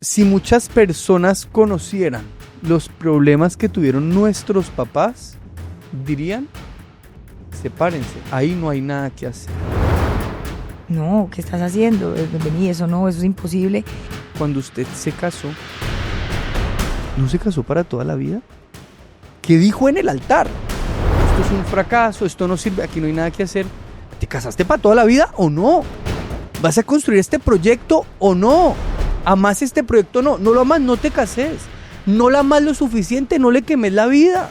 si muchas personas conocieran los problemas que tuvieron nuestros papás, dirían, sepárense, ahí no hay nada que hacer. No, ¿qué estás haciendo? Vení, eso no, eso es imposible. Cuando usted se casó, ¿no se casó para toda la vida? ¿Qué dijo en el altar? Esto es un fracaso, esto no sirve, aquí no hay nada que hacer. ¿Te casaste para toda la vida o no? ¿Vas a construir este proyecto o no? ¿Amás este proyecto o no? No lo amas, no te cases. No la amas lo suficiente, no le quemes la vida.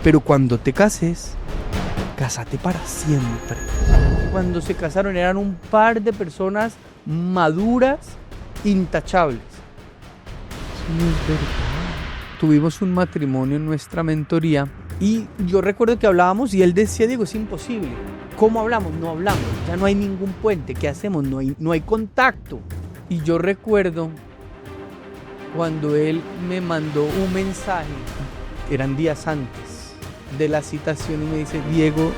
Pero cuando te cases, cásate para siempre. Cuando se casaron eran un par de personas maduras, intachables. Eso no es verdad. Tuvimos un matrimonio en nuestra mentoría y yo recuerdo que hablábamos y él decía, Diego, es imposible. ¿Cómo hablamos? No hablamos, ya no hay ningún puente. ¿Qué hacemos? No hay contacto. Y yo recuerdo cuando él me mandó un mensaje, eran días antes de la citación, y me dice, Diego,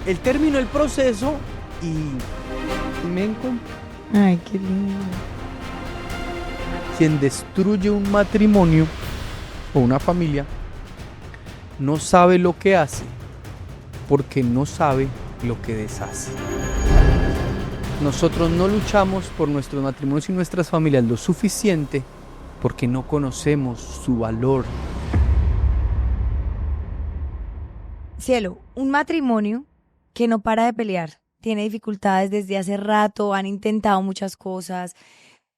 él terminó el proceso y me encontró. Ay, qué lindo. Quien destruye un matrimonio o una familia no sabe lo que hace porque no sabe lo que deshace. Nosotros no luchamos por nuestros matrimonios y nuestras familias lo suficiente porque no conocemos su valor. Cielo, un matrimonio que no para de pelear, tiene dificultades desde hace rato, han intentado muchas cosas,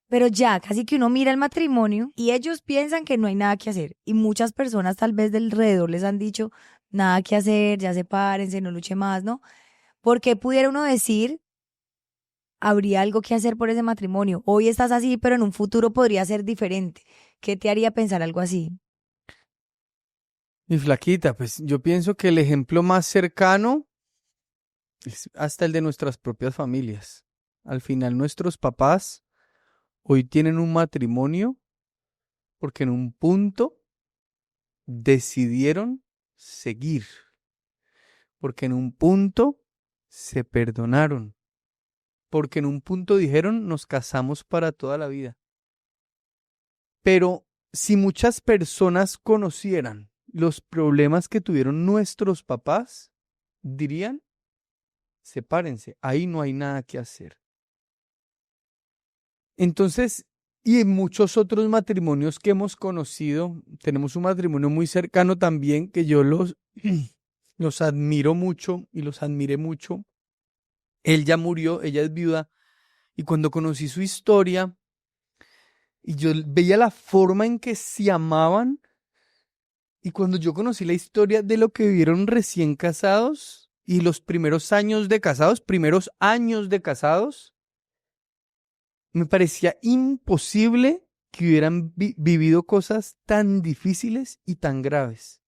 pero ya casi que uno mira el matrimonio y ellos piensan que no hay nada que hacer. Y muchas personas tal vez del alrededor les han dicho, nada que hacer, ya sepárense, no luche más, ¿no? Porque pudiera uno decir, habría algo que hacer por ese matrimonio. Hoy estás así, pero en un futuro podría ser diferente. ¿Qué te haría pensar algo así? Mi flaquita, pues yo pienso que el ejemplo más cercano es hasta el de nuestras propias familias. Al final nuestros papás hoy tienen un matrimonio porque en un punto decidieron seguir, porque en un punto se perdonaron, porque en un punto dijeron nos casamos para toda la vida. Pero si muchas personas conocieran los problemas que tuvieron nuestros papás, dirían, sepárense, ahí no hay nada que hacer. Entonces, y en muchos otros matrimonios que hemos conocido, tenemos un matrimonio muy cercano también que yo los admiro mucho y los admiré mucho. Él ya murió, ella es viuda, y cuando conocí su historia y yo veía la forma en que se amaban, y cuando yo conocí la historia de lo que vivieron recién casados y los primeros años de casados, me parecía imposible que hubieran vivido cosas tan difíciles y tan graves.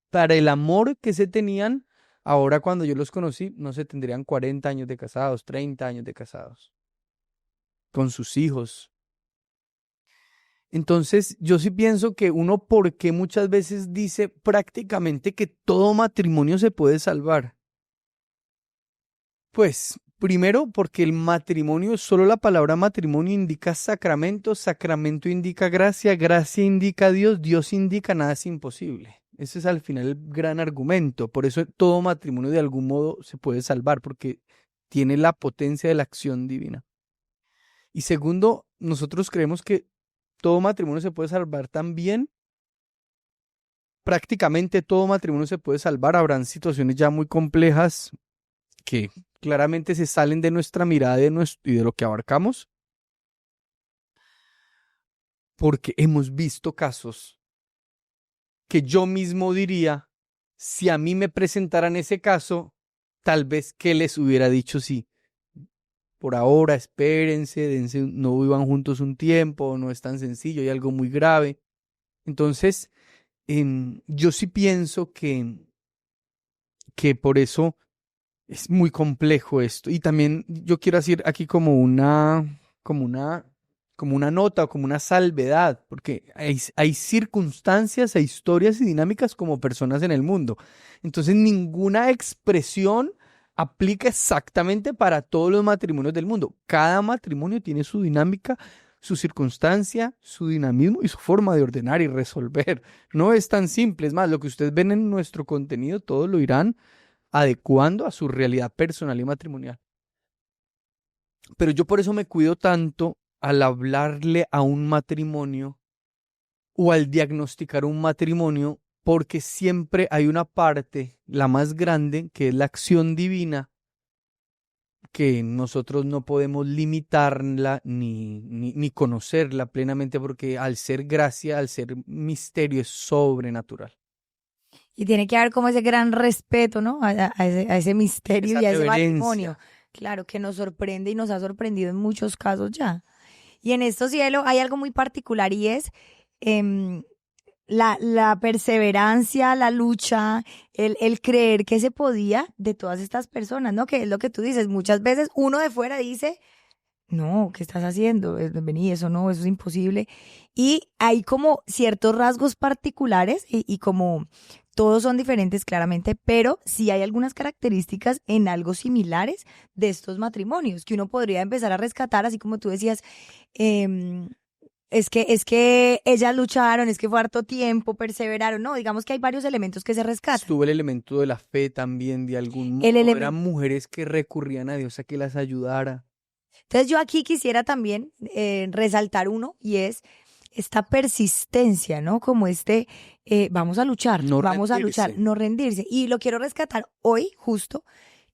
Para el amor que se tenían, ahora cuando yo los conocí, no se tendrían 40 años de casados, 30 años de casados, con sus hijos. Entonces, yo sí pienso que uno, ¿por qué muchas veces dice prácticamente que todo matrimonio se puede salvar? Pues, primero, porque el matrimonio, solo la palabra matrimonio indica sacramento, sacramento indica gracia, gracia indica Dios, Dios indica nada es imposible. Ese es al final el gran argumento. Por eso todo matrimonio de algún modo se puede salvar, porque tiene la potencia de la acción divina. Y segundo, nosotros creemos que todo matrimonio se puede salvar también. Prácticamente todo matrimonio se puede salvar. Habrán situaciones ya muy complejas que claramente se salen de nuestra mirada y de lo que abarcamos. Porque hemos visto casos que yo mismo diría, si a mí me presentaran ese caso, tal vez que les hubiera dicho sí. Por ahora, espérense, no vivan juntos un tiempo, no es tan sencillo, hay algo muy grave. Entonces, yo sí pienso que por eso es muy complejo esto. Y también yo quiero decir aquí como una nota o como una salvedad, porque hay circunstancias, hay historias y dinámicas como personas en el mundo. Entonces, ninguna expresión aplica exactamente para todos los matrimonios del mundo. Cada matrimonio tiene su dinámica, su circunstancia, su dinamismo y su forma de ordenar y resolver. No es tan simple. Es más, lo que ustedes ven en nuestro contenido, todos lo irán adecuando a su realidad personal y matrimonial. Pero yo por eso me cuido tanto al hablarle a un matrimonio o al diagnosticar un matrimonio, porque siempre hay una parte, la más grande, que es la acción divina, que nosotros no podemos limitarla ni conocerla plenamente, porque al ser gracia, al ser misterio, es sobrenatural. Y tiene que haber como ese gran respeto, ¿no? A ese misterio Esa y a ese matrimonio. reverencia. Claro, que nos sorprende y nos ha sorprendido en muchos casos ya. Y en esto, cielo, hay algo muy particular y es em, la perseverancia, la lucha, el creer que se podía de todas estas personas, ¿no? Que es lo que tú dices. Muchas veces uno de fuera dice, no, ¿qué estás haciendo? Vení, eso no, eso es imposible. Y hay como ciertos rasgos particulares y como todos son diferentes claramente, pero sí hay algunas características en algo similares de estos matrimonios que uno podría empezar a rescatar, así como tú decías, em, es que ellas lucharon, es que fue harto tiempo, perseveraron, no, digamos que hay varios elementos que se rescatan. Estuvo el elemento de la fe también, de algún El modo. Eran elemento. mujeres que recurrían a Dios a que las ayudara. Entonces yo aquí quisiera también resaltar uno y es esta persistencia, ¿no? Como No vamos a luchar, rendirse. no rendirse. Y lo quiero rescatar hoy justo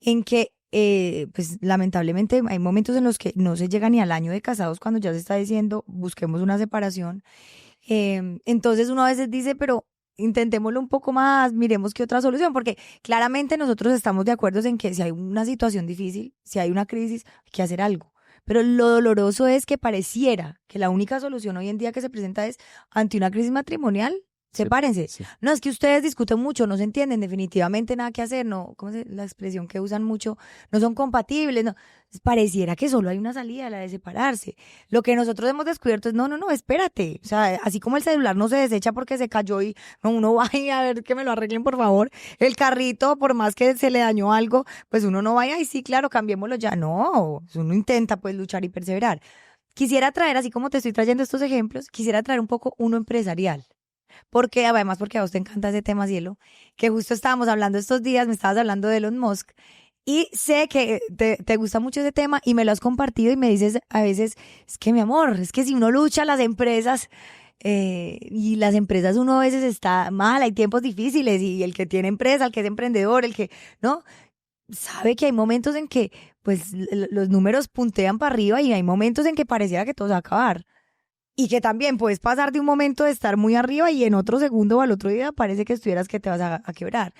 en que, pues lamentablemente hay momentos en los que no se llega ni al año de casados cuando ya se está diciendo busquemos una separación. Entonces uno a veces dice, pero intentémoslo un poco más, miremos qué otra solución, porque claramente nosotros estamos de acuerdo en que si hay una situación difícil, si hay una crisis, hay que hacer algo. Pero lo doloroso es que pareciera que la única solución hoy en día que se presenta es ante una crisis matrimonial, sepárense. Sí. No, es que ustedes discuten mucho, no se entienden, definitivamente nada que hacer, no, ¿cómo es la expresión que usan mucho? No son compatibles, no. Pareciera que solo hay una salida, la de separarse. Lo que nosotros hemos descubierto es, no, no, no, espérate. O sea, así como el celular no se desecha porque se cayó y no, uno vaya a ver que me lo arreglen, por favor. El carrito, por más que se le dañó algo, pues uno no vaya y sí, claro, cambiémoslo ya. No, uno intenta pues luchar y perseverar. Quisiera traer, así como te estoy trayendo estos ejemplos, quisiera traer un poco uno empresarial. Porque, además, porque a vos te encanta ese tema, cielo, que justo estábamos hablando estos días, me estabas hablando de Elon Musk. Y sé que te gusta mucho ese tema y me lo has compartido y me dices a veces, es que mi amor, es que si uno lucha las empresas y las empresas uno a veces está mal, hay tiempos difíciles y el que tiene empresa, el que es emprendedor, el que, ¿no? Sabe que hay momentos en que pues los números puntean para arriba y hay momentos en que pareciera que todo se va a acabar. Y que también puedes pasar de un momento de estar muy arriba y en otro segundo o al otro día parece que estuvieras que te vas a quebrar,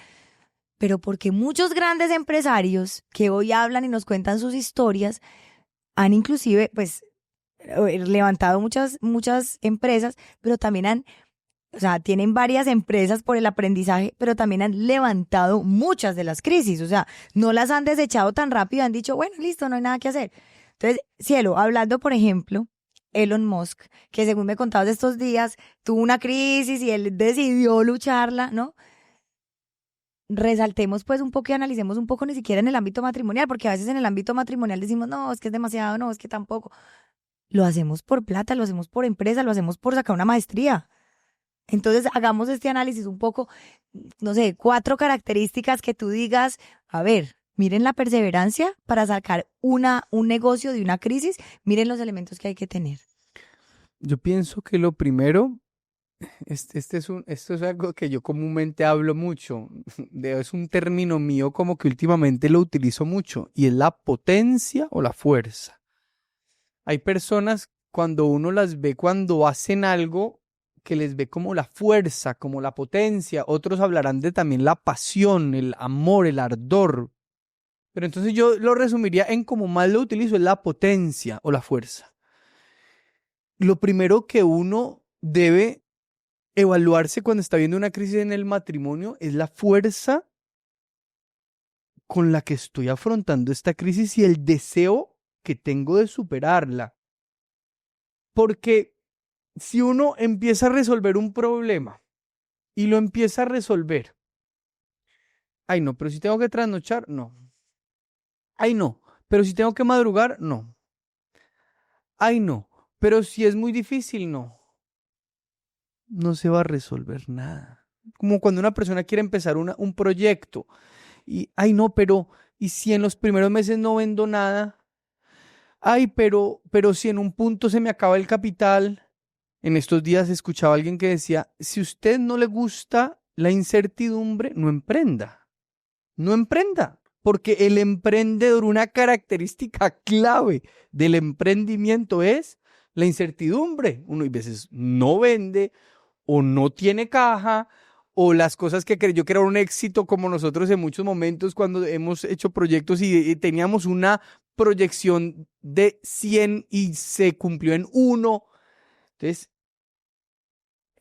pero porque muchos grandes empresarios que hoy hablan y nos cuentan sus historias han inclusive pues levantado muchas empresas, pero también o sea, tienen varias empresas por el aprendizaje, pero también han levantado muchas de las crisis, o sea, no las han desechado tan rápido, han dicho, bueno, listo, no hay nada que hacer. Entonces, cielo, hablando, por ejemplo, Elon Musk, que según me contabas estos días, tuvo una crisis y él decidió lucharla, ¿no? Resaltemos pues un poco y analicemos un poco ni siquiera en el ámbito matrimonial, porque a veces en el ámbito matrimonial decimos, no, es que es demasiado, no, es que tampoco. Lo hacemos por plata, lo hacemos por empresa, lo hacemos por sacar una maestría. Entonces hagamos este análisis un poco, no sé, 4 características que tú digas, a ver, miren la perseverancia para sacar un negocio de una crisis, miren los elementos que hay que tener. Yo pienso que lo primero, esto es algo que yo comúnmente hablo mucho, es un término mío como que últimamente lo utilizo mucho, y es la potencia o la fuerza. Hay personas cuando uno las ve cuando hacen algo que les ve como la fuerza, como la potencia, otros hablarán de también la pasión, el amor, el ardor. Pero entonces yo lo resumiría en como más lo utilizo es la potencia o la fuerza. Lo primero que uno debe evaluarse cuando está viendo una crisis en el matrimonio es la fuerza con la que estoy afrontando esta crisis y el deseo que tengo de superarla. Porque si uno empieza a resolver un problema y lo empieza a resolver, ay no, pero si tengo que trasnochar, no. Ay no, pero si tengo que madrugar, no. Ay no, Pero si es muy difícil, no se va a resolver nada. Como cuando una persona quiere empezar un proyecto y, ay no, ¿y si en los primeros meses no vendo nada? Ay, pero si en un punto se me acaba el capital. En estos días escuchaba a alguien que decía, si a usted no le gusta la incertidumbre, no emprenda. No emprenda. Porque el emprendedor, una característica clave del emprendimiento es la incertidumbre. Uno a veces no vende o no tiene caja o las cosas que creyó que era un éxito, como nosotros en muchos momentos cuando hemos hecho proyectos y teníamos una proyección de 100 y se cumplió en 1. Entonces,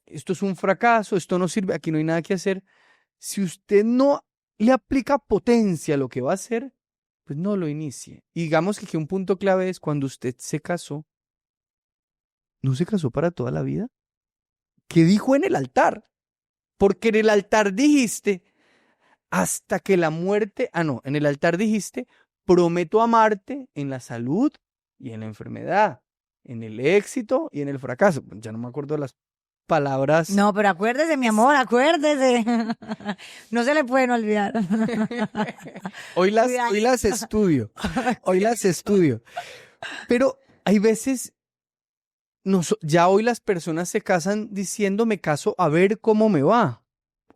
esto es un fracaso, esto no sirve, aquí no hay nada que hacer. Si usted no le aplica potencia a lo que va a hacer, pues no lo inicie. Y digamos que un punto clave es cuando usted se casó, ¿no se casó para toda la vida? ¿Qué dijo en el altar? Porque en el altar dijiste, hasta que la muerte, en el altar dijiste, prometo amarte en la salud y en la enfermedad, en el éxito y en el fracaso. Ya no me acuerdo las palabras. No, pero acuérdese, mi amor, acuérdese. No se le pueden olvidar. Hoy las estudio. Hoy las estudio. Pero hay veces, ya hoy las personas se casan diciendo me caso a ver cómo me va.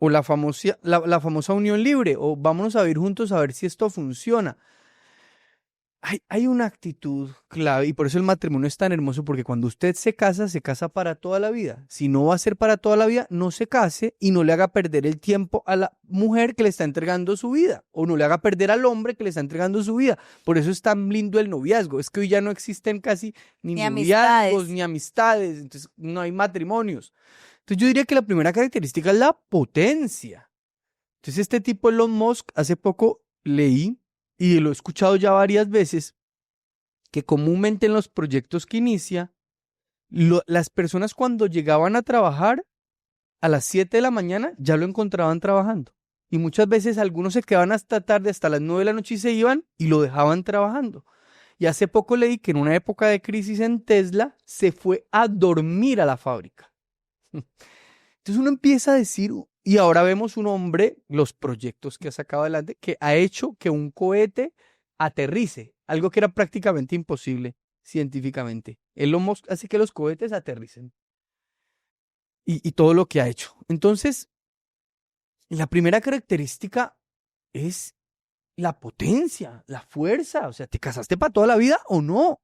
O la famosa unión libre. O vámonos a vivir juntos a ver si esto funciona. Hay una actitud clave y por eso el matrimonio es tan hermoso, porque cuando usted se casa para toda la vida. Si no va a ser para toda la vida, no se case y no le haga perder el tiempo a la mujer que le está entregando su vida o no le haga perder al hombre que le está entregando su vida. Por eso es tan lindo el noviazgo. Es que hoy ya no existen casi ni noviazgos ni amistades, entonces no hay matrimonios. Entonces yo diría que la primera característica es la potencia. Entonces este tipo Elon Musk, hace poco leí y lo he escuchado ya varias veces, que comúnmente en los proyectos que inicia, las personas cuando llegaban a trabajar a las 7 de la mañana ya lo encontraban trabajando. Y muchas veces algunos se quedaban hasta tarde, hasta las 9 de la noche y se iban y lo dejaban trabajando. Y hace poco leí que en una época de crisis en Tesla se fue a dormir a la fábrica. Entonces uno empieza a decir, y ahora vemos un hombre, los proyectos que ha sacado adelante, que ha hecho que un cohete aterrice, algo que era prácticamente imposible científicamente. Elon Musk hace que los cohetes aterricen. Y todo lo que ha hecho. Entonces, la primera característica es la potencia, la fuerza. O sea, ¿te casaste para toda la vida o no?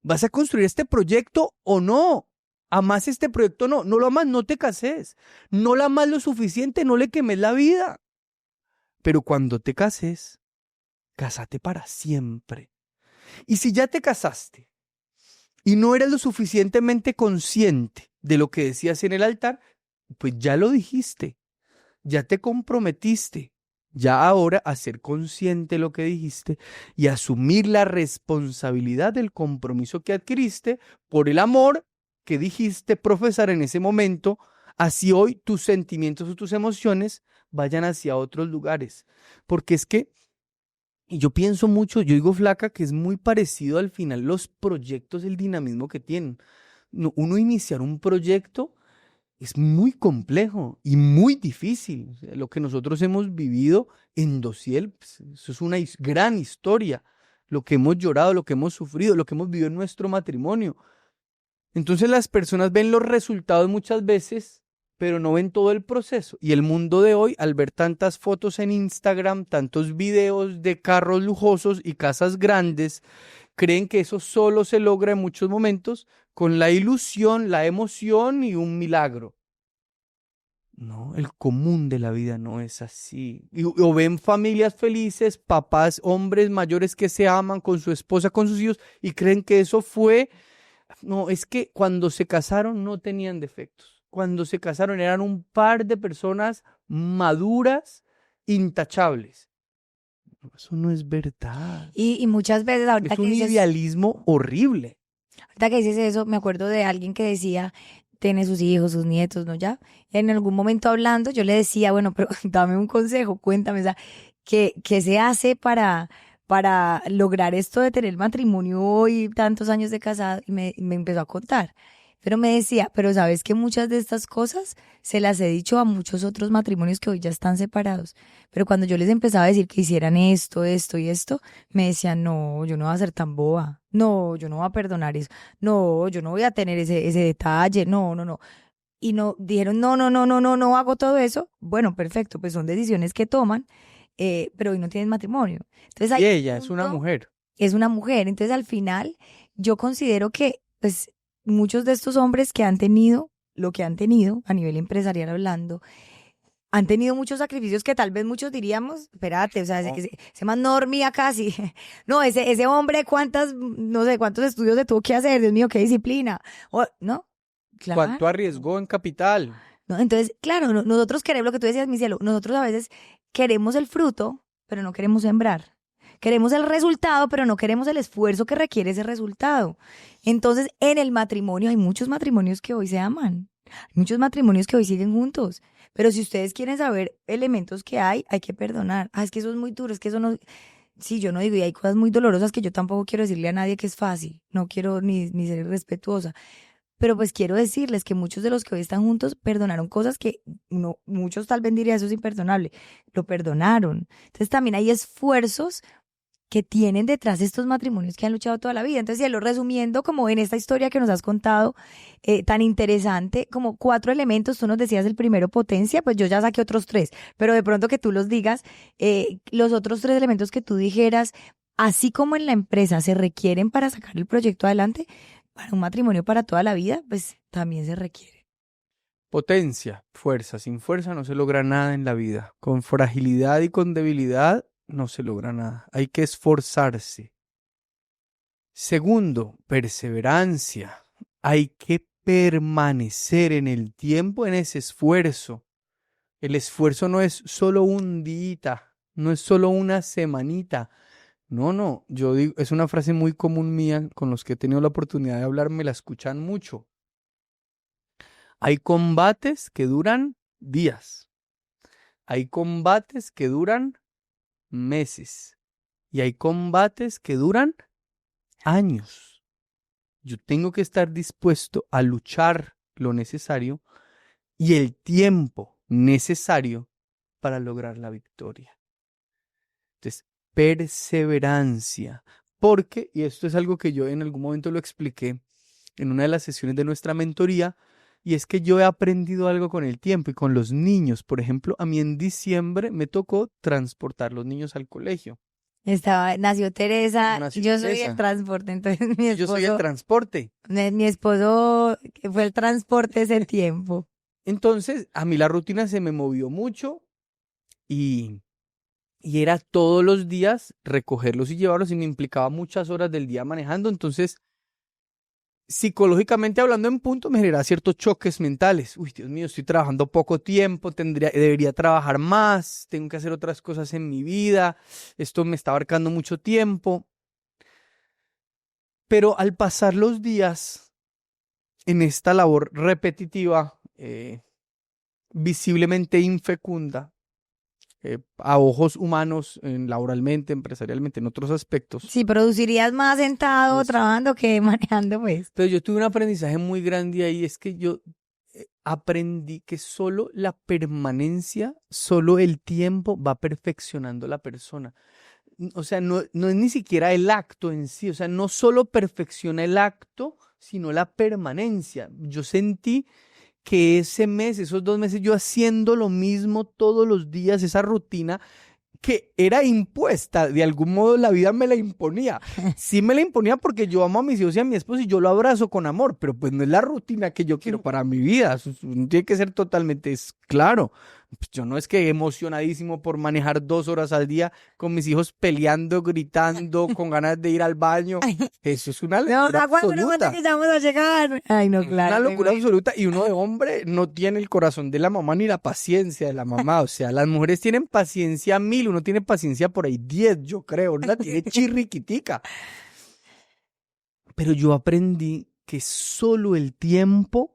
¿Vas a construir este proyecto o no? ¿Amás este proyecto? No lo amas, no te cases. No la amas lo suficiente, no le quemes la vida. Pero cuando te cases, cásate para siempre. Y si ya te casaste y no eres lo suficientemente consciente de lo que decías en el altar, pues ya lo dijiste, ya te comprometiste. Ya ahora a ser consciente de lo que dijiste y asumir la responsabilidad del compromiso que adquiriste por el amor que dijiste profesar en ese momento, así hoy tus sentimientos o tus emociones vayan hacia otros lugares. Porque es que, y yo pienso mucho, yo digo Flaca, que es muy parecido al final los proyectos, el dinamismo que tienen. Uno iniciar un proyecto es muy complejo y muy difícil. O sea, lo que nosotros hemos vivido en Dosiel, pues, eso es una gran historia. Lo que hemos llorado, lo que hemos sufrido, lo que hemos vivido en nuestro matrimonio. Entonces las personas ven los resultados muchas veces, pero no ven todo el proceso. Y el mundo de hoy, al ver tantas fotos en Instagram, tantos videos de carros lujosos y casas grandes, creen que eso solo se logra en muchos momentos con la ilusión, la emoción y un milagro. No, el común de la vida no es así. O ven familias felices, papás, hombres mayores que se aman con su esposa, con sus hijos, y creen que eso fue... No, es que cuando se casaron no tenían defectos. Cuando se casaron eran un par de personas maduras, intachables. Eso no es verdad. Y muchas veces ahorita es un idealismo horrible. Ahorita que dices eso, me acuerdo de alguien que decía, tiene sus hijos, sus nietos, ¿no? Ya. En algún momento hablando, yo le decía, bueno, pero dame un consejo, cuéntame, o sea, ¿qué se hace para para lograr esto de tener matrimonio y tantos años de casada, y me empezó a contar. Pero me decía, pero sabes que muchas de estas cosas se las he dicho a muchos otros matrimonios que hoy ya están separados. Pero cuando yo les empezaba a decir que hicieran esto, esto y esto, me decían, no, yo no voy a ser tan boba. No, yo no voy a perdonar eso. No, yo no voy a tener ese detalle. No, no, no. Y no, dijeron, no, no, no, no, no, no hago todo eso. Bueno, perfecto, pues son decisiones que toman, pero hoy no tienen matrimonio. Entonces Y hay ella un es una punto, mujer. es una mujer. Entonces al final yo considero que pues muchos de estos hombres que han tenido lo que han tenido a nivel empresarial hablando, han tenido muchos sacrificios que tal vez muchos diríamos, espérate, o sea, No. ese man normía casi. No, ese hombre, no sé, cuántos estudios se tuvo que hacer, Dios mío, qué disciplina. ¿No? Claro. ¿Cuánto arriesgó en capital? ¿No? Entonces, claro, nosotros queremos lo que tú decías, mi cielo, nosotros a veces queremos el fruto, pero no queremos sembrar. Queremos el resultado, pero no queremos el esfuerzo que requiere ese resultado. Entonces, en el matrimonio, hay muchos matrimonios que hoy se aman, hay muchos matrimonios que hoy siguen juntos, pero si ustedes quieren saber elementos que hay que perdonar. Ah, es que eso es muy duro, es que eso no... Sí, yo no digo, y hay cosas muy dolorosas que yo tampoco quiero decirle a nadie que es fácil, no quiero ni ser irrespetuosa. Pero pues quiero decirles que muchos de los que hoy están juntos perdonaron cosas que muchos tal vez dirían eso es imperdonable. Lo perdonaron. Entonces también hay esfuerzos que tienen detrás estos matrimonios que han luchado toda la vida. Entonces, cielo, resumiendo, como en esta historia que nos has contado, tan interesante, como 4 elementos, tú nos decías el primero, potencia, pues yo ya saqué otros 3, pero de pronto que tú los digas, los otros 3 elementos que tú dijeras, así como en la empresa se requieren para sacar el proyecto adelante, para un matrimonio para toda la vida, pues también se requiere. Potencia, fuerza. Sin fuerza no se logra nada en la vida. Con fragilidad y con debilidad no se logra nada. Hay que esforzarse. Segundo, perseverancia. Hay que permanecer en el tiempo en ese esfuerzo. El esfuerzo no es solo un día, no es solo una semanita. No, no, yo digo, es una frase muy común mía, con los que he tenido la oportunidad de hablar, me la escuchan mucho. Hay combates que duran días, hay combates que duran meses y hay combates que duran años. Yo tengo que estar dispuesto a luchar lo necesario y el tiempo necesario para lograr la victoria. Entonces, perseverancia. Porque, y esto es algo que yo en algún momento lo expliqué en una de las sesiones de nuestra mentoría, y es que yo he aprendido algo con el tiempo y con los niños. Por ejemplo, a mí en diciembre me tocó transportar los niños al colegio. Nació Teresa, Nació yo soy Teresa. el transporte, entonces Yo soy el transporte. mi esposo fue el transporte ese tiempo. Entonces, a mí la rutina se me movió mucho y era todos los días recogerlos y llevarlos y me implicaba muchas horas del día manejando. Entonces, psicológicamente hablando en punto, me generaba ciertos choques mentales. Uy, Dios mío, estoy trabajando poco tiempo, debería trabajar más, tengo que hacer otras cosas en mi vida, esto me está abarcando mucho tiempo. Pero al pasar los días en esta labor repetitiva, visiblemente infecunda, a ojos humanos, laboralmente, empresarialmente, en otros aspectos. Sí, producirías más sentado, Pues, trabajando que manejando, pues. Pero yo tuve un aprendizaje muy grande ahí, es que yo aprendí que solo la permanencia, solo el tiempo va perfeccionando a la persona. O sea, no es ni siquiera el acto en sí, o sea, no solo perfecciona el acto, sino la permanencia. Yo sentí que ese mes, esos 2 meses, yo haciendo lo mismo todos los días, esa rutina que era impuesta, de algún modo la vida me la imponía. Sí me la imponía porque yo amo a mis hijos y a mi esposo y yo lo abrazo con amor, pero pues no es la rutina que yo quiero para mi vida. Eso tiene que ser totalmente claro. Pues yo no es que emocionadísimo por manejar 2 horas al día con mis hijos peleando, gritando, con ganas de ir al baño. Eso es una No, locura aguanta absoluta. que ya vamos a llegar. Ay, no, claro. Una locura absoluta, y uno de hombre no tiene el corazón de la mamá ni la paciencia de la mamá. O sea, las mujeres tienen paciencia 1000, uno tiene paciencia por ahí 10, yo creo. Una tiene chirriquitica. Pero yo aprendí que solo el tiempo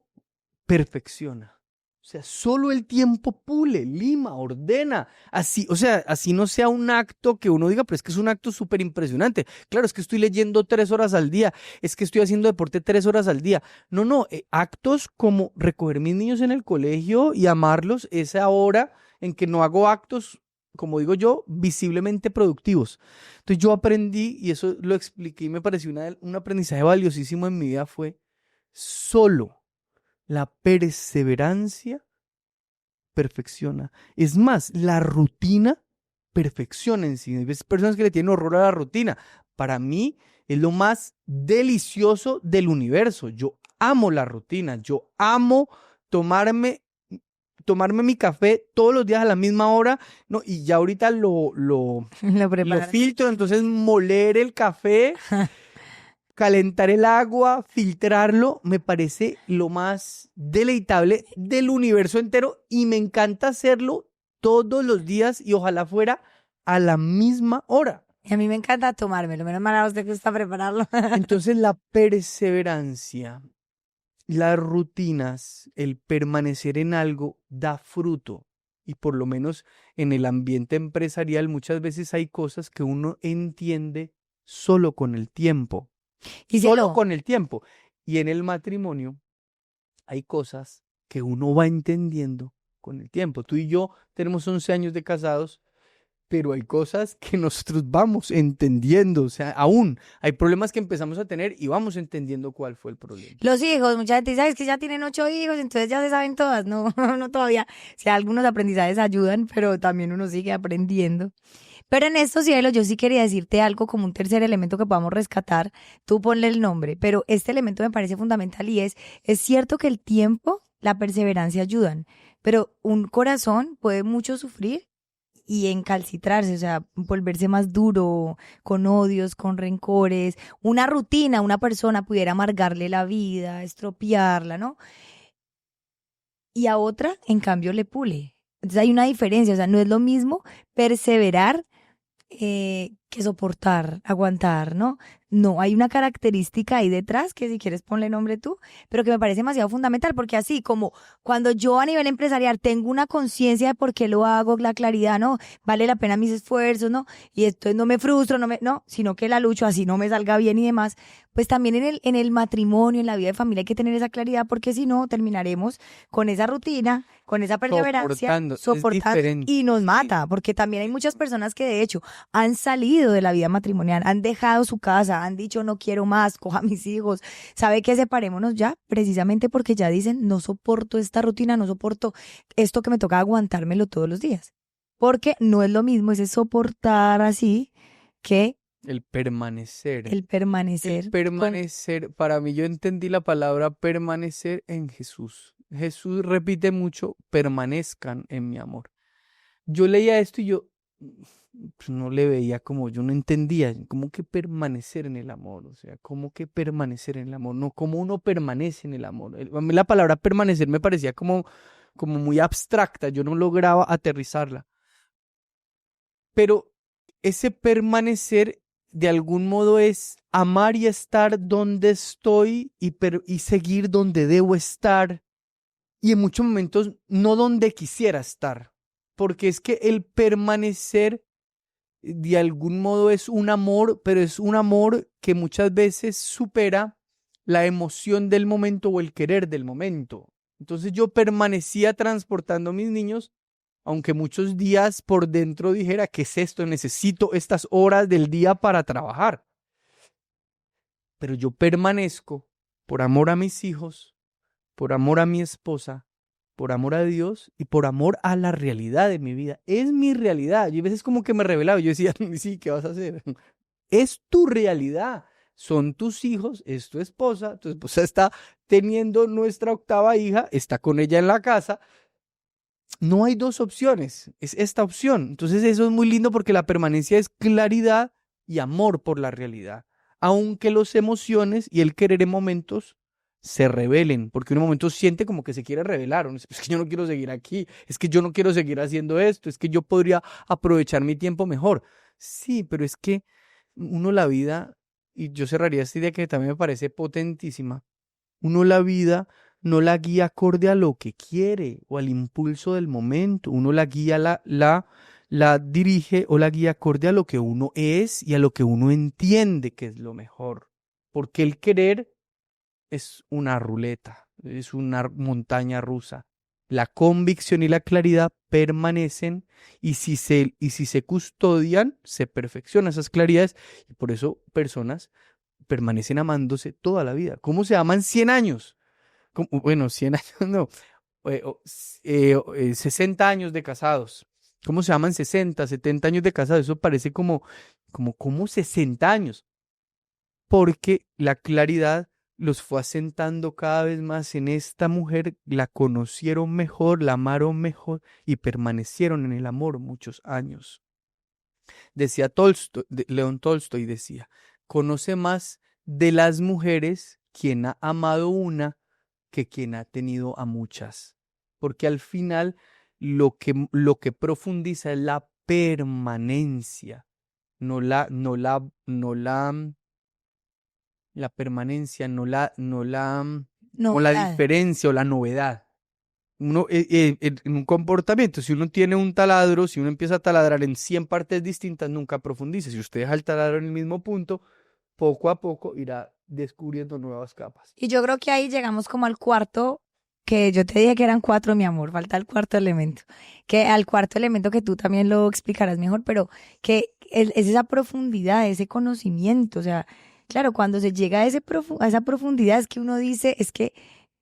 perfecciona. O sea, solo el tiempo pule, lima, ordena. Así, o sea, así no sea un acto que uno diga, pero es que es un acto súper impresionante. Claro, es que estoy leyendo 3 horas al día, es que estoy haciendo deporte 3 horas al día. No, no, actos como recoger mis niños en el colegio y amarlos, esa hora en que no hago actos, como digo yo, visiblemente productivos. Entonces yo aprendí, y eso lo expliqué y me pareció un aprendizaje valiosísimo en mi vida, fue solo la perseverancia perfecciona. Es más, la rutina perfecciona en sí. Hay personas que le tienen horror a la rutina. Para mí es lo más delicioso del universo. Yo amo la rutina. Yo amo tomarme, tomarme mi café todos los días a la misma hora, ¿no? Y ya ahorita Lo lo preparas. filtro, entonces moler el café, calentar el agua, filtrarlo, me parece lo más deleitable del universo entero y me encanta hacerlo todos los días y ojalá fuera a la misma hora. Y a mí me encanta tomármelo. Menos mal a usted que gusta prepararlo. Entonces la perseverancia, las rutinas, el permanecer en algo da fruto. Y por lo menos en el ambiente empresarial muchas veces hay cosas que uno entiende solo con el tiempo. Y Solo cielo, con el tiempo. Y en el matrimonio hay cosas que uno va entendiendo con el tiempo. Tú y yo tenemos 11 años de casados, pero hay cosas que nosotros vamos entendiendo. O sea, aún hay problemas que empezamos a tener y vamos entendiendo cuál fue el problema. los hijos, mucha gente dice, "Ay, es que ya tienen 8 hijos, entonces ya se saben todas". No, no todavía. O sea, algunos aprendizajes ayudan, pero también uno sigue aprendiendo. Pero en estos cielos yo sí quería decirte algo como un tercer elemento que podamos rescatar. Tú ponle el nombre, pero este elemento me parece fundamental y es cierto que el tiempo, la perseverancia ayudan, pero un corazón puede mucho sufrir y encalcitrarse, o sea, volverse más duro, con odios, con rencores. Una rutina, una persona pudiera amargarle la vida, estropearla, ¿no? Y a otra, en cambio, le pule. Entonces hay una diferencia, o sea, no es lo mismo perseverar que soportar, aguantar, ¿no? No, hay una característica ahí detrás que si quieres ponle nombre tú, pero que me parece demasiado fundamental porque así como cuando yo a nivel empresarial tengo una conciencia de por qué lo hago, la claridad, ¿no? Vale la pena mis esfuerzos, ¿no? Y esto no me frustro, no, sino que la lucho así no me salga bien y demás, pues también en el matrimonio, en la vida de familia hay que tener esa claridad porque si no terminaremos con esa rutina, con esa perseverancia, Soportando, es soportar diferente. y nos Sí. mata, porque también hay muchas personas que de hecho han salido de la vida matrimonial, han dejado su casa, han dicho no quiero más, coja a mis hijos, ¿sabe qué? Separémonos ya, precisamente porque ya dicen no soporto esta rutina, no soporto esto que me toca aguantármelo todos los días, porque no es lo mismo ese soportar así que El permanecer. el El permanecer con... permanecer, para mí yo entendí la palabra permanecer en Jesús. Jesús repite mucho, permanezcan en mi amor. Yo leía esto y yo pues, no le veía como, yo no entendía, cómo que permanecer en el amor, o sea, cómo que permanecer en el amor, no, cómo uno permanece en el amor. A mí la palabra permanecer me parecía como muy abstracta, yo no lograba aterrizarla. Pero ese permanecer de algún modo es amar y estar donde estoy y seguir donde debo estar y en muchos momentos no donde quisiera estar, porque es que el permanecer de algún modo es un amor, pero es un amor que muchas veces supera la emoción del momento o el querer del momento. Entonces yo permanecía transportando a mis niños, aunque muchos días por dentro dijera, ¿qué es esto? Necesito estas horas del día para trabajar. Pero yo permanezco por amor a mis hijos, por amor a mi esposa, por amor a Dios y por amor a la realidad de mi vida. Es mi realidad. Yo a veces como que me revelaba, yo decía, sí, ¿qué vas a hacer? Es tu realidad. Son tus hijos, es tu esposa está teniendo nuestra octava hija, está con ella en la casa. No hay dos opciones, es esta opción. Entonces eso es muy lindo porque la permanencia es claridad y amor por la realidad. Aunque las emociones y el querer en momentos se rebelen, porque en un momento siente como que se quiere rebelar. Uno dice, es que yo no quiero seguir aquí, es que yo no quiero seguir haciendo esto, es que yo podría aprovechar mi tiempo mejor. Sí, pero es que uno la vida, y yo cerraría esta idea que también me parece potentísima, uno la vida no la guía acorde a lo que quiere o al impulso del momento. Uno la guía, la dirige o la guía acorde a lo que uno es y a lo que uno entiende que es lo mejor. Porque el querer es una ruleta, es una montaña rusa. La convicción y la claridad permanecen y si se custodian, se perfeccionan esas claridades y por eso personas permanecen amándose toda la vida. ¿Cómo se aman 100 años? Bueno, 100 años no, 60 años de casados. ¿Cómo se aman 60, 70 años de casados? Eso parece como 60 años. Porque la claridad los fue asentando cada vez más en esta mujer, la conocieron mejor, la amaron mejor y permanecieron en el amor muchos años. Decía León Tolstoy decía, conoce más de las mujeres quien ha amado una que quien ha tenido a muchas. Porque al final lo que profundiza es la permanencia, la permanencia, no la Novedad. diferencia o la novedad. Uno, en un comportamiento, si uno tiene un taladro, si uno empieza a taladrar en 100 partes distintas, nunca profundiza. Si usted deja el taladro en el mismo punto, poco a poco irá descubriendo nuevas capas. Y yo creo que ahí llegamos como al cuarto, que yo te dije que eran cuatro, mi amor, falta el cuarto elemento. Que al cuarto elemento que tú también lo explicarás mejor, pero que es esa profundidad, ese conocimiento. O sea, claro, cuando se llega a a esa profundidad es que uno dice, es que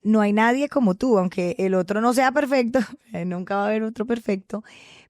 no hay nadie como tú, aunque el otro no sea perfecto, nunca va a haber otro perfecto,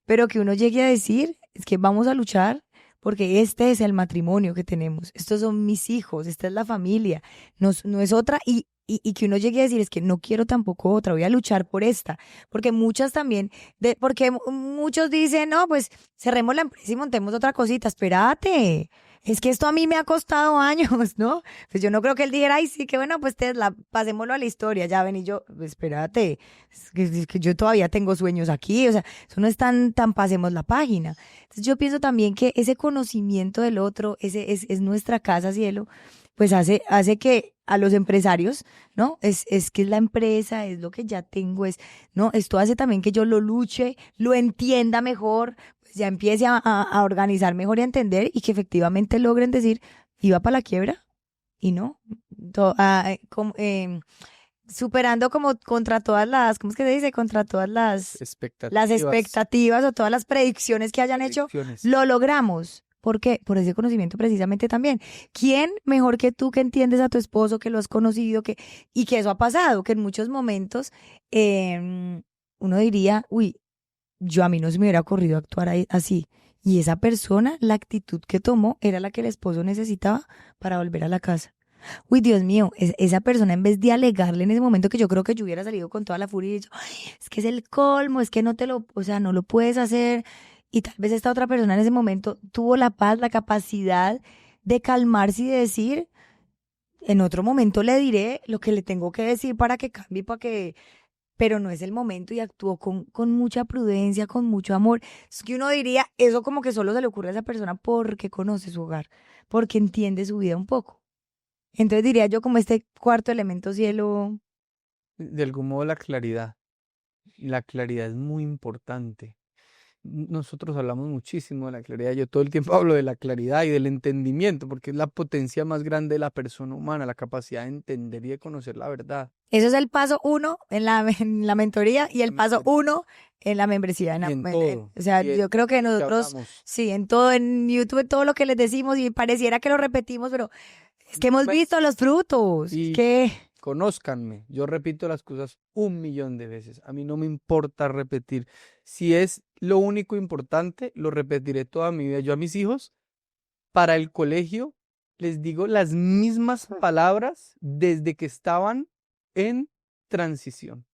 pero que uno llegue a decir, es que vamos a luchar porque este es el matrimonio que tenemos, estos son mis hijos, esta es la familia, no es otra, y que uno llegue a decir, es que no quiero tampoco otra, voy a luchar por esta, porque muchas también, porque muchos dicen, no, pues cerremos la empresa y montemos otra cosita, espérate. Es que esto a mí me ha costado años, ¿no? Pues yo no creo que él dijera, ay, sí, que bueno, pues Tesla, pasémoslo a la historia, ya ven, y yo, pues, espérate, es que yo todavía tengo sueños aquí, o sea, eso no es tan pasemos la página. Entonces yo pienso también que ese conocimiento del otro, ese es nuestra casa, cielo, pues hace que a los empresarios, ¿no? Es que es la empresa, es lo que ya tengo, ¿no? Esto hace también que yo lo luche, lo entienda mejor, pues ya empiece a organizar mejor y a entender y que efectivamente logren decir, iba para la quiebra y no, superando como contra todas ¿cómo es que se dice? Contra todas las expectativas o todas las predicciones que hayan hecho, lo logramos. ¿Por qué? Por ese conocimiento precisamente también. ¿Quién mejor que tú que entiendes a tu esposo, que lo has conocido, y que eso ha pasado? Que en muchos momentos uno diría, uy, a mí no se me hubiera ocurrido actuar así. Y esa persona, la actitud que tomó era la que el esposo necesitaba para volver a la casa. Uy, Dios mío, esa persona en vez de alegarle en ese momento, que yo creo que yo hubiera salido con toda la furia y dicho, "Ay, es que es el colmo, es que o sea, no lo puedes hacer". Y tal vez esta otra persona en ese momento tuvo la paz, la capacidad de calmarse y de decir, en otro momento le diré lo que le tengo que decir para que cambie, pero no es el momento, y actuó con mucha prudencia, con mucho amor. Es que uno diría, eso como que solo se le ocurre a esa persona porque conoce su hogar, porque entiende su vida un poco. Entonces diría yo como este cuarto elemento, cielo. De algún modo la claridad. La claridad es muy importante. Nosotros hablamos muchísimo de la claridad. Yo todo el tiempo hablo de la claridad y del entendimiento, porque es la potencia más grande de la persona humana, la capacidad de entender y de conocer la verdad. Eso es el paso 1 en la mentoría y el paso 1 en la membresía. En todo. O sea, yo creo que nosotros, sí, en todo, en YouTube, en todo lo que les decimos, y pareciera que lo repetimos, pero es que hemos visto los frutos. Y que conózcanme. Yo repito las cosas 1.000.000 de veces. A mí no me importa repetir. Si es lo único importante, lo repetiré toda mi vida. Yo a mis hijos, para el colegio, les digo las mismas palabras desde que estaban en transición.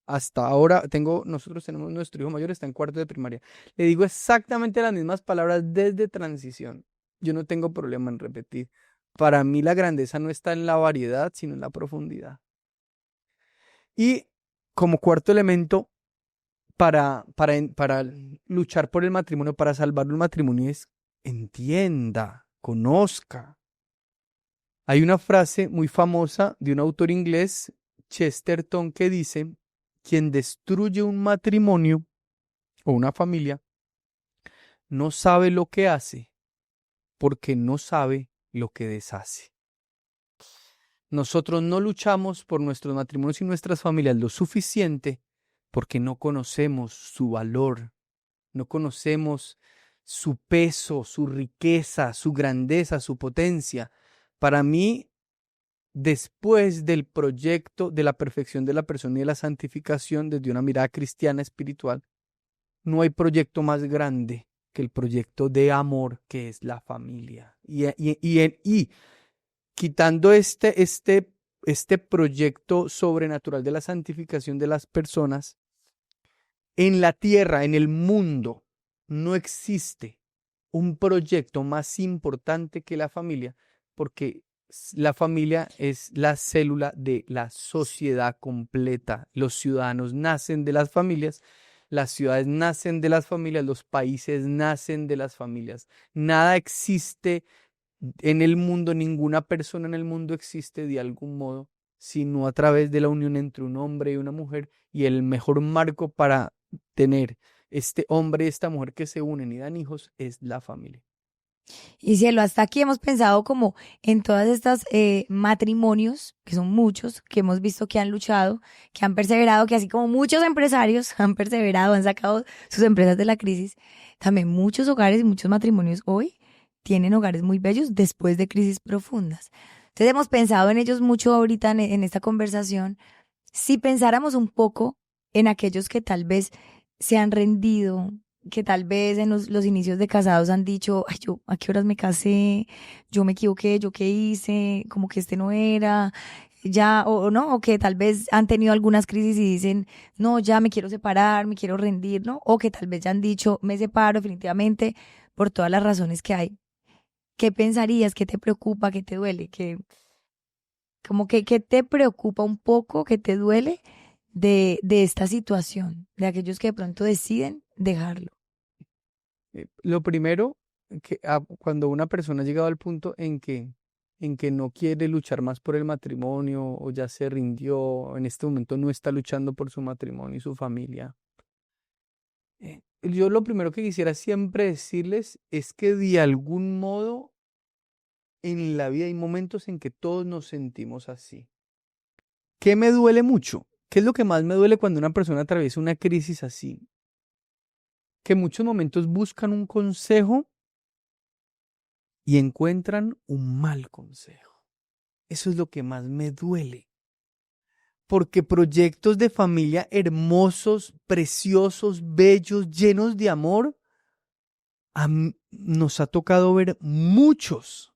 Hasta ahora nosotros tenemos nuestro hijo mayor, está en cuarto de primaria. Le digo exactamente las mismas palabras desde transición. Yo no tengo problema en repetir. Para mí la grandeza no está en la variedad, sino en la profundidad. Y como cuarto elemento, para luchar por el matrimonio, para salvar el matrimonio, es entienda, conozca. Hay una frase muy famosa de un autor inglés Chesterton que dice, quien destruye un matrimonio o una familia no sabe lo que hace porque no sabe lo que deshace. Nosotros no luchamos por nuestros matrimonios y nuestras familias lo suficiente porque no conocemos su valor, no conocemos su peso, su riqueza, su grandeza, su potencia. Para mí, después del proyecto de la perfección de la persona y de la santificación desde una mirada cristiana espiritual, no hay proyecto más grande que el proyecto de amor que es la familia. Y quitando este proyecto sobrenatural de la santificación de las personas, en la tierra, en el mundo, no existe un proyecto más importante que la familia, porque la familia es la célula de la sociedad completa. Los ciudadanos nacen de las familias, las ciudades nacen de las familias, los países nacen de las familias. Nada existe en el mundo, ninguna persona en el mundo existe de algún modo, sino a través de la unión entre un hombre y una mujer, y el mejor marco para tener este hombre y esta mujer que se unen y dan hijos es la familia. Y cielo, hasta aquí hemos pensado como en todas estas matrimonios, que son muchos, que hemos visto que han luchado, que han perseverado, que así como muchos empresarios han perseverado, han sacado sus empresas de la crisis, también muchos hogares y muchos matrimonios hoy tienen hogares muy bellos después de crisis profundas. Entonces hemos pensado en ellos mucho ahorita en esta conversación. Si pensáramos un poco en aquellos que tal vez se han rendido, que tal vez en los inicios de casados han dicho, ay, yo, ¿a qué horas me casé? Yo me equivoqué, ¿yo qué hice? Como que este no era, ya, o no, o que tal vez han tenido algunas crisis y dicen, no, ya me quiero separar, me quiero rendir, ¿no? O que tal vez ya han dicho, me separo definitivamente por todas las razones que hay. ¿Qué pensarías? ¿Qué te preocupa? ¿Qué te duele? ¿Qué te preocupa un poco? ¿Qué te duele de esta situación? De aquellos que de pronto deciden dejarlo. Lo primero, cuando una persona ha llegado al punto en que no quiere luchar más por el matrimonio o ya se rindió, en este momento no está luchando por su matrimonio y su familia. Yo lo primero que quisiera siempre decirles es que de algún modo en la vida hay momentos en que todos nos sentimos así. ¿Qué me duele mucho? ¿Qué es lo que más me duele cuando una persona atraviesa una crisis así? Que en muchos momentos buscan un consejo y encuentran un mal consejo. Eso es lo que más me duele. Porque proyectos de familia hermosos, preciosos, bellos, llenos de amor, nos ha tocado ver muchos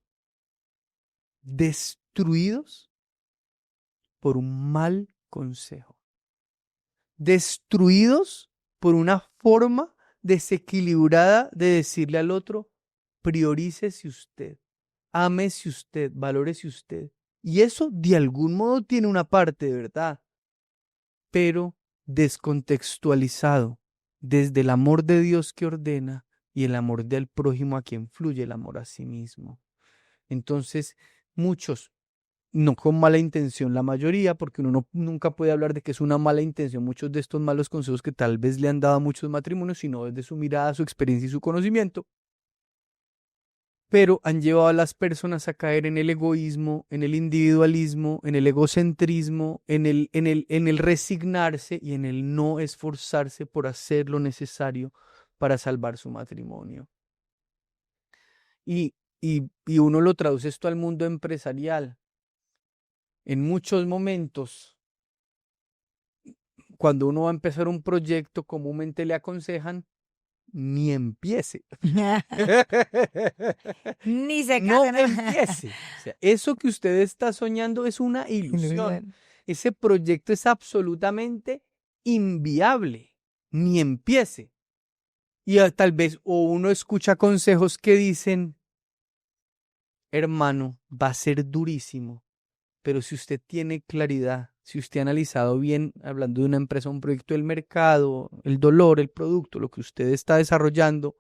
destruidos por un mal consejo. Destruidos por una forma desequilibrada de decirle al otro, priorícese usted, ámese usted, valórese usted. Y eso de algún modo tiene una parte de verdad, pero descontextualizado desde el amor de Dios que ordena y el amor del prójimo a quien fluye el amor a sí mismo. Entonces, muchos, no con mala intención, la mayoría, porque uno nunca puede hablar de que es una mala intención, muchos de estos malos consejos que tal vez le han dado a muchos matrimonios, sino desde su mirada, su experiencia y su conocimiento, pero han llevado a las personas a caer en el egoísmo, en el individualismo, en el egocentrismo, en el resignarse y en el no esforzarse por hacer lo necesario para salvar su matrimonio. Y uno lo traduce esto al mundo empresarial. En muchos momentos, cuando uno va a empezar un proyecto, comúnmente le aconsejan, ni empiece. Ni se No casen. empiece. O sea, eso que usted está soñando es una ilusión. Ese proyecto es absolutamente inviable. Ni empiece. Y tal vez o uno escucha consejos que dicen, hermano, va a ser durísimo, pero si usted tiene claridad, si usted ha analizado bien, hablando de una empresa, un proyecto del mercado, el dolor, el producto, lo que usted está desarrollando,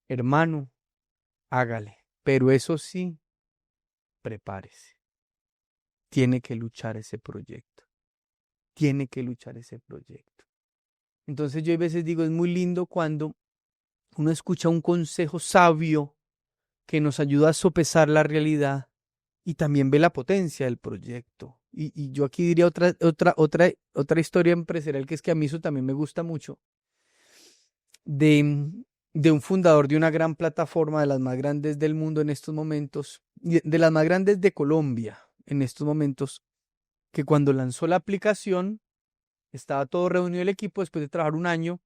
hermano, hágale. Pero eso sí, prepárese. tiene que luchar ese proyecto. Tiene que luchar ese proyecto. Entonces yo a veces digo, es muy lindo cuando uno escucha un consejo sabio que nos ayuda a sopesar la realidad y también ve la potencia del proyecto. Y yo aquí diría otra historia empresarial que es que a mí eso también me gusta mucho, de un fundador de una gran plataforma, de las más grandes del mundo en estos momentos, de las más grandes de Colombia en estos momentos, que cuando lanzó la aplicación, estaba todo reunido el equipo después de trabajar un año,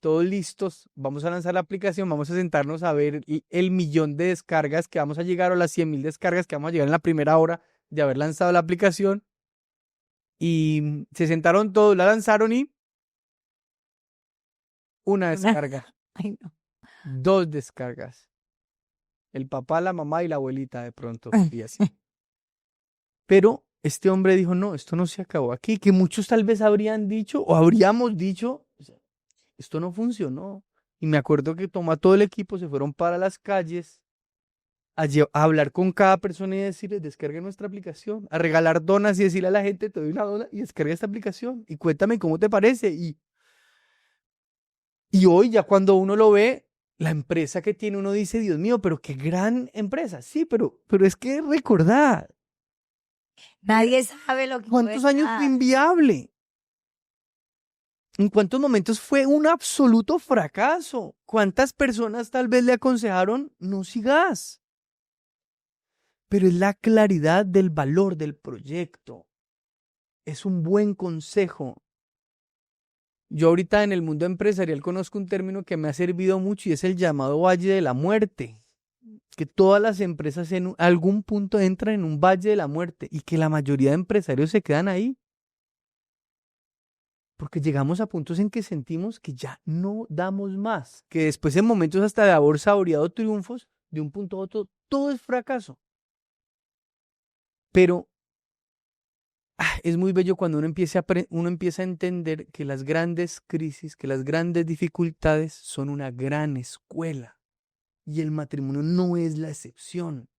todos listos, vamos a lanzar la aplicación, vamos a sentarnos a ver el millón de descargas que vamos a llegar o las 100.000 descargas que vamos a llegar en la primera hora de haber lanzado la aplicación. Y se sentaron todos, la lanzaron y una descarga, Ay, no. 2 descargas. El papá, la mamá y la abuelita de pronto, y así. Pero este hombre dijo, no, esto no se acabó aquí, que muchos tal vez habrían dicho o habríamos dicho, o sea, esto no funcionó. Y me acuerdo que tomó a todo el equipo, se fueron para las calles a hablar con cada persona y decirles, descarguen nuestra aplicación, a regalar donas y decirle a la gente, te doy una dona y descarga esta aplicación y cuéntame cómo te parece. Y hoy ya cuando uno lo ve, la empresa que tiene, uno dice, Dios mío, pero qué gran empresa. Sí, pero es que recordad, Nadie sabe lo que ¿cuántos puede años fue dar. inviable? ¿En cuántos momentos fue un absoluto fracaso? ¿Cuántas personas tal vez le aconsejaron, no sigas? Pero es la claridad del valor del proyecto. Es un buen consejo. Yo ahorita en el mundo empresarial conozco un término que me ha servido mucho y es el llamado valle de la muerte. Que todas las empresas en algún punto entran en un valle de la muerte y que la mayoría de empresarios se quedan ahí. Porque llegamos a puntos en que sentimos que ya no damos más, que después en momentos hasta de haber saboreado triunfos, de un punto a otro, todo es fracaso. Pero es muy bello cuando uno empieza a entender que las grandes crisis, que las grandes dificultades son una gran escuela. Y el matrimonio no es la excepción.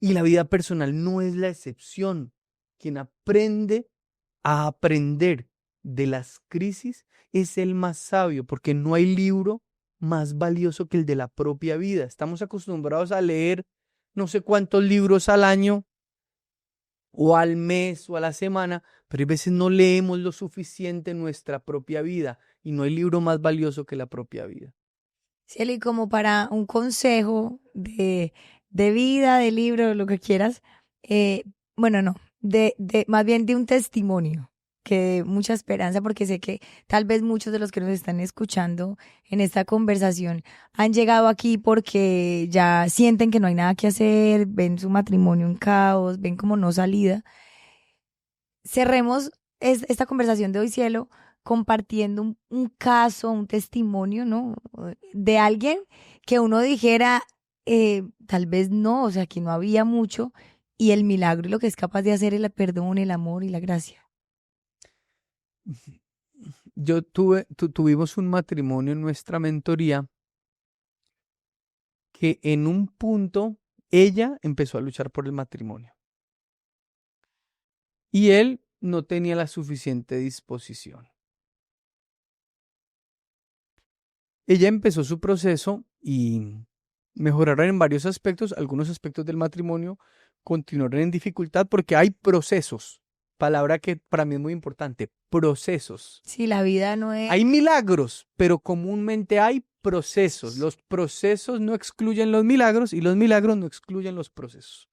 Y la vida personal no es la excepción. Quien aprende a aprender de las crisis es el más sabio, porque no hay libro más valioso que el de la propia vida. Estamos acostumbrados a leer no sé cuántos libros al año o al mes o a la semana, pero a veces no leemos lo suficiente en nuestra propia vida y no hay libro más valioso que la propia vida. Cielo, y como para un consejo de vida, de libro, lo que quieras, bueno, no, más bien de un testimonio que dé mucha esperanza, porque sé que tal vez muchos de los que nos están escuchando en esta conversación han llegado aquí porque ya sienten que no hay nada que hacer, ven su matrimonio en caos, ven como no salida. Cerremos esta conversación de hoy, cielo, compartiendo un caso, un testimonio, ¿no? De alguien que uno dijera, tal vez no, o sea, que no había mucho, y el milagro y lo que es capaz de hacer el perdón, el amor y la gracia. Tuvimos un matrimonio en nuestra mentoría que en un punto ella empezó a luchar por el matrimonio y él no tenía la suficiente disposición. Ella empezó su proceso y mejoraron en varios aspectos, algunos aspectos del matrimonio continuaron en dificultad porque hay procesos, palabra que para mí es muy importante, procesos. Sí, la vida no es... Hay milagros, pero comúnmente hay procesos. Los procesos no excluyen los milagros y los milagros no excluyen los procesos.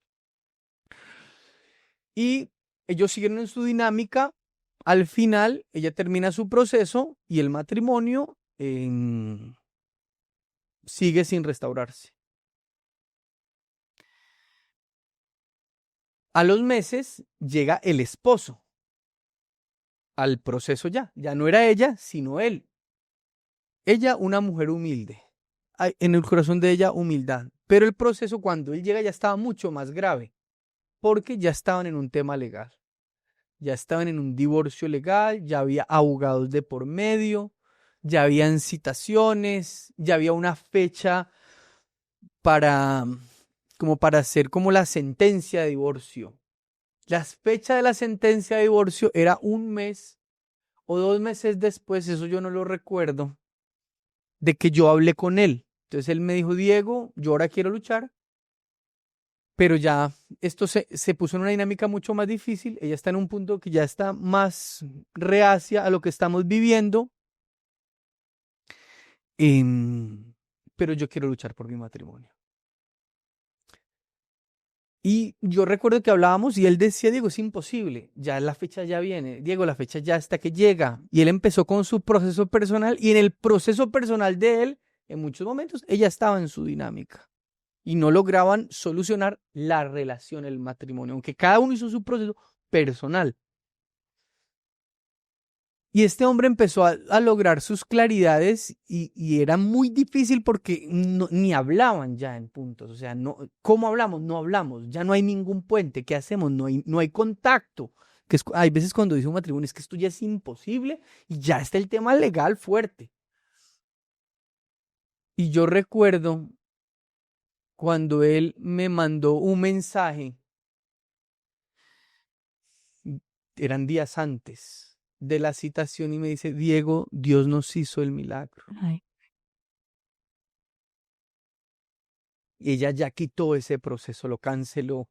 Y ellos siguieron en su dinámica. Al final, ella termina su proceso y el matrimonio sigue sin restaurarse. A los meses llega el esposo al proceso ya no era ella, sino él. Ella, una mujer humilde. Hay en el corazón de ella humildad. Pero el proceso cuando él llega ya estaba mucho más grave, porque ya estaban en un tema legal. Ya estaban en un divorcio legal, ya había abogados de por medio, ya habían citaciones, ya había una fecha para hacer como la sentencia de divorcio. La fecha de la sentencia de divorcio era 1 mes o 2 meses después, eso yo no lo recuerdo, de que yo hablé con él. Entonces él me dijo, Diego, yo ahora quiero luchar, pero ya esto se puso en una dinámica mucho más difícil. Ella está en un punto que ya está más reacia a lo que estamos viviendo, pero yo quiero luchar por mi matrimonio. Y yo recuerdo que hablábamos y él decía, Diego, es imposible, ya la fecha ya viene, Diego, la fecha ya está que llega. Y él empezó con su proceso personal y en el proceso personal de él, en muchos momentos, ella estaba en su dinámica y no lograban solucionar la relación, el matrimonio, aunque cada uno hizo su proceso personal. Y este hombre empezó a lograr sus claridades y era muy difícil porque ni hablaban ya en puntos. O sea, no, ¿cómo hablamos? No hablamos. Ya no hay ningún puente. ¿Qué hacemos? No hay contacto. Hay veces cuando dice un matrimonio es que esto ya es imposible y ya está el tema legal fuerte. Y yo recuerdo cuando él me mandó un mensaje, eran días antes de la citación y me dice, Diego, Dios nos hizo el milagro. Ay. Y ella ya quitó ese proceso, lo canceló.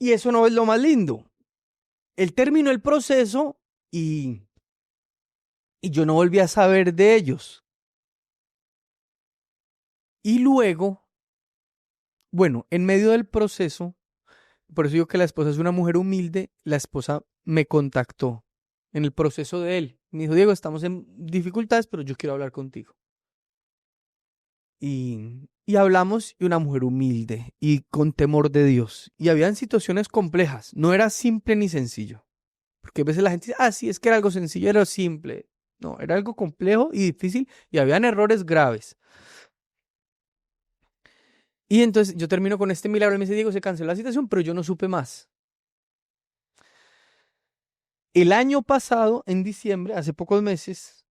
Y eso no es lo más lindo. Él terminó el proceso y yo no volví a saber de ellos. Y luego, bueno, en medio del proceso, por eso digo que la esposa es una mujer humilde, la esposa me contactó en el proceso de él. Me dijo, Diego, estamos en dificultades, pero yo quiero hablar contigo. Y hablamos, y una mujer humilde y con temor de Dios. Y habían situaciones complejas, no era simple ni sencillo. Porque a veces la gente dice, sí, es que era algo sencillo, era simple. No, era algo complejo y difícil y habían errores graves. Y entonces yo termino con este milagro y me dice, Diego, se canceló la citación, pero yo no supe más. El año pasado, en diciembre, hace pocos meses,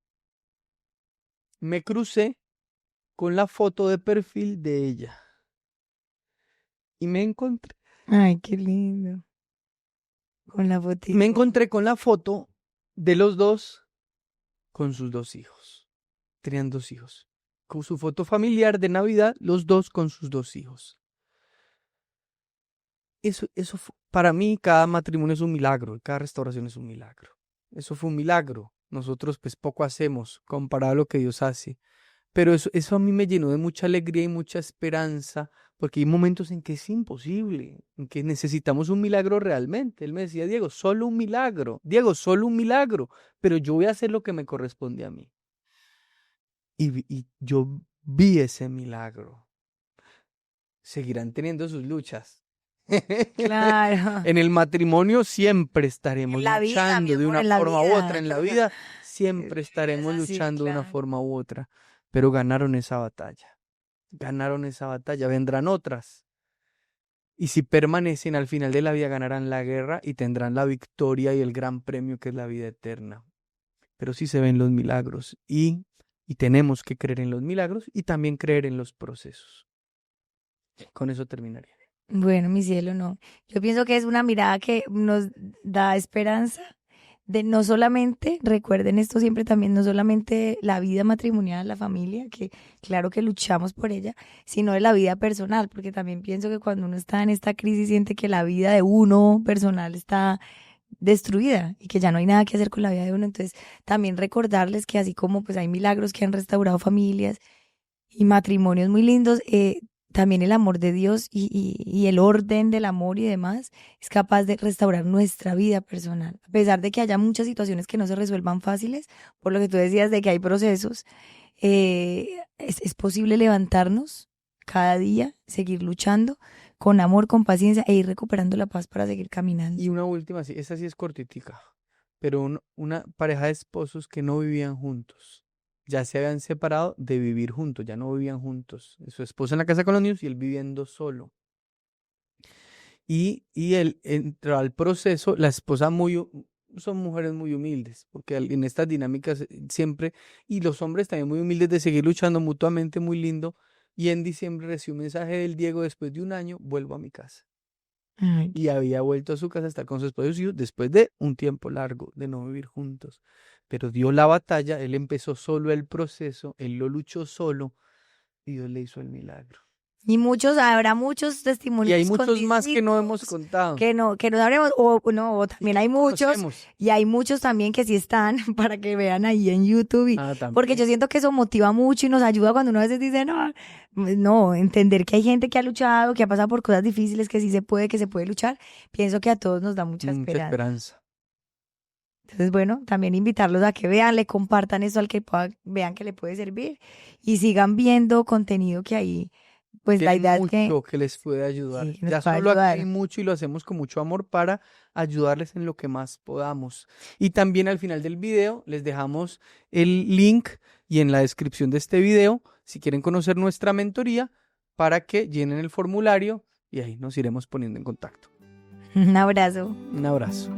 me crucé con la foto de perfil de ella. Y me encontré. Ay, qué lindo. Con la fotito. Me encontré con la foto de los dos con sus 2 hijos. Tenían 2 hijos. Con su foto familiar de Navidad, los dos con sus 2 hijos. Eso para mí, cada matrimonio es un milagro, cada restauración es un milagro. Eso fue un milagro. Nosotros pues poco hacemos comparado a lo que Dios hace. Pero eso a mí me llenó de mucha alegría y mucha esperanza, porque hay momentos en que es imposible, en que necesitamos un milagro realmente. Él me decía, Diego, solo un milagro, Diego, solo un milagro, pero yo voy a hacer lo que me corresponde a mí. Y yo vi ese milagro. Seguirán teniendo sus luchas. Claro. En el matrimonio siempre estaremos En la vida, luchando mi de amor, una en la forma u vida. otra. En la vida siempre estaremos Es así, luchando de una claro. forma u otra. Pero ganaron esa batalla. Ganaron esa batalla. Vendrán otras. Y si permanecen al final de la vida, ganarán la guerra y tendrán la victoria y el gran premio que es la vida eterna. Pero sí se ven los milagros y tenemos que creer en los milagros y también creer en los procesos. Con eso terminaría. Bueno, mi cielo, no. Yo pienso que es una mirada que nos da esperanza de no solamente, recuerden esto siempre también, no solamente la vida matrimonial, la familia, que claro que luchamos por ella, sino de la vida personal, porque también pienso que cuando uno está en esta crisis siente que la vida de uno personal está destruida y que ya no hay nada que hacer con la vida de uno. Entonces, también recordarles que así como pues hay milagros que han restaurado familias y matrimonios muy lindos, también el amor de Dios y el orden del amor y demás es capaz de restaurar nuestra vida personal. A pesar de que haya muchas situaciones que no se resuelvan fáciles, por lo que tú decías de que hay procesos, es posible levantarnos cada día, seguir luchando con amor, con paciencia e ir recuperando la paz para seguir caminando. Y una última, sí, esa sí es cortitica, pero una pareja de esposos que no vivían juntos. Ya se habían separado de vivir juntos, ya no vivían juntos. Su esposa en la casa con los niños y él viviendo solo. Y él entró al proceso, la esposa son mujeres muy humildes, porque en estas dinámicas siempre, y los hombres también muy humildes de seguir luchando mutuamente, muy lindo. Y en diciembre recibí un mensaje del Diego: después de un año vuelvo a mi casa. Ay, Y había vuelto a su casa a estar con su esposo y sus hijos después de un tiempo largo de no vivir juntos. Pero dio la batalla, él empezó solo el proceso, él lo luchó solo y Dios le hizo el milagro. y habrá muchos Y hay testimonios con muchos más que no hemos dígitos contado. que no sabremos, o también hay muchos, Conocemos. y hay muchos también que sí están para que vean ahí en YouTube, También. porque yo siento que eso motiva mucho y nos ayuda cuando uno a veces dice, no, entender que hay gente que ha luchado, que ha pasado por cosas difíciles, que sí se puede, que se puede luchar, pienso que a todos nos da mucha Mucha esperanza. esperanza. Entonces, bueno, también invitarlos a que vean, le compartan eso al que vean que le puede servir y sigan viendo contenido que ahí, pues la Tienen idea es que, mucho que les puede ayudar. sí, que nos Ya pueda solo aquí ayudar. hay mucho y lo hacemos con mucho amor para ayudarles en lo que más podamos. Y también al final del video les dejamos el link y en la descripción de este video, si quieren conocer nuestra mentoría, para que llenen el formulario y ahí nos iremos poniendo en contacto. Un abrazo. Un abrazo.